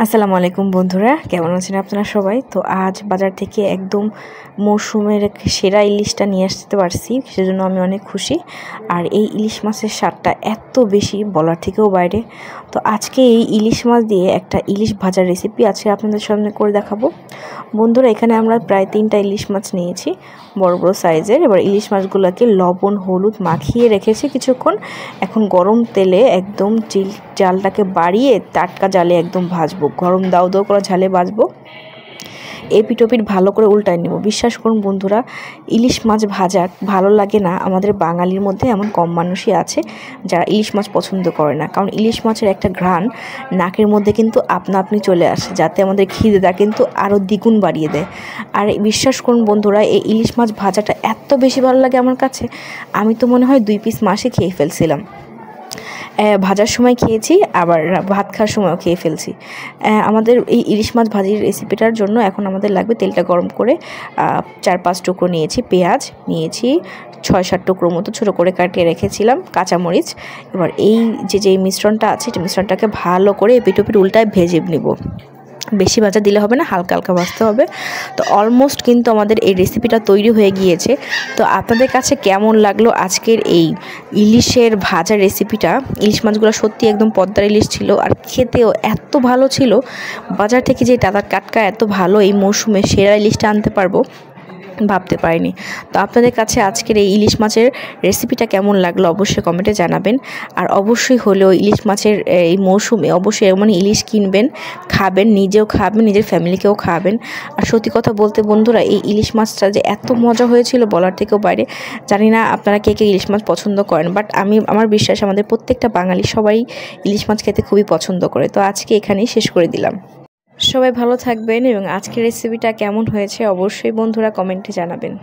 আসসালামু আলাইকুম বন্ধুরা, কেমন আছেন আপনারা সবাই? তো আজ বাজার থেকে একদম মৌসুমের সেরা ইলিশটা নিয়ে আসতে পারছি, সেজন্য আমি অনেক খুশি। আর এই ইলিশ মাছের স্বাদটা এত বেশি বলার থেকেও বাইরে। তো আজকে এই ইলিশ মাছ দিয়ে একটা ইলিশ ভাজার রেসিপি আছে আপনাদের সামনে করে দেখাবো। বন্ধুরা, এখানে আমরা প্রায় 3টা ইলিশ মাছ নিয়েছি, বড় বড় সাইজের। এবার ইলিশ মাছগুলোকে লবণ হলুদ মাখিয়ে রেখেছি কিছুক্ষণ। এখন গরম তেলে একদম জালটাকে বাড়িয়ে টাটকা জালে একদম ভাজবো, গরম দাও দাও করে ঝালে ভাজবো। এপিটোপিট ভালো করে উল্টায় নেব। বিশ্বাস করুন বন্ধুরা, ইলিশ মাছ ভাজা ভালো লাগে না আমাদের বাঙালির মধ্যে এমন কম মানুষই আছে যারা ইলিশ মাছ পছন্দ করে না। কারণ ইলিশ মাছের একটা ঘ্রাণ নাকের মধ্যে কিন্তু আপনা আপনি চলে আসে, যাতে আমাদের খিদেটা কিন্তু আরও দ্বিগুণ বাড়িয়ে দেয়। আর বিশ্বাস করুন বন্ধুরা, এই ইলিশ মাছ ভাজাটা এত বেশি ভালো লাগে আমার কাছে, আমি তো মনে হয় 2 পিস মাছই খেয়ে ফেলছিলাম। ভাজার সময় খেয়েছি, আবার ভাত খাওয়ার সময়ও খেয়ে ফেলছি। আমাদের এই ইলিশ মাছ ভাজির রেসিপিটার জন্য এখন আমাদের লাগবে তেলটা গরম করে 4-5 টুকরো নিয়েছি পেঁয়াজ, নিয়েছি 6-7 টুকরো মতো ছোটো করে কাটিয়ে রেখেছিলাম কাঁচামরিচ। এবার এই যে মিশ্রণটা আছে, এই মিশ্রণটাকে ভালো করে এপিটোপিট উল্টায় ভেজে নেব। বেশি ভাজা দিলে হবে না, হালকা হালকা ভাজতে হবে। তো অলমোস্ট কিন্তু আমাদের এই রেসিপিটা তৈরি হয়ে গিয়েছে। তো আপনাদের কাছে কেমন লাগলো আজকের এই ইলিশের ভাজার রেসিপিটা? ইলিশ মাছগুলো সত্যি একদম পদ্মার ইলিশ ছিল, আর খেতেও এত ভালো ছিল। বাজার থেকে যে টাটকা এত ভালো এই মৌসুমে সেরা ইলিশটা আনতে পারবো ভাবতে পারিনি। তো আপনাদের কাছে আজকের এই ইলিশ মাছের রেসিপিটা কেমন লাগলো অবশ্যই কমেন্টে জানাবেন। আর অবশ্যই হলেও ইলিশ মাছের এই মৌসুমে অবশ্যই এমন ইলিশ কিনবেন, খাবেন, নিজেও খাবেন, নিজের ফ্যামিলিকেও খাবেন। আর সত্যি কথা বলতে বন্ধুরা, এই ইলিশ মাছটা যে এত মজা হয়েছিল বলার থেকেও বাইরে। জানি না আপনারা কে কে ইলিশ মাছ পছন্দ করেন, বাট আমার বিশ্বাস আমাদের প্রত্যেকটা বাঙালি সবাই ইলিশ মাছ খেতে খুবই পছন্দ করে। তো আজকে এখানেই শেষ করে দিলাম। সবাই ভালো থাকবেন এবং আজকের রেসিপিটা কেমন হয়েছে অবশ্যই বন্ধুরা কমেন্টে জানাবেন।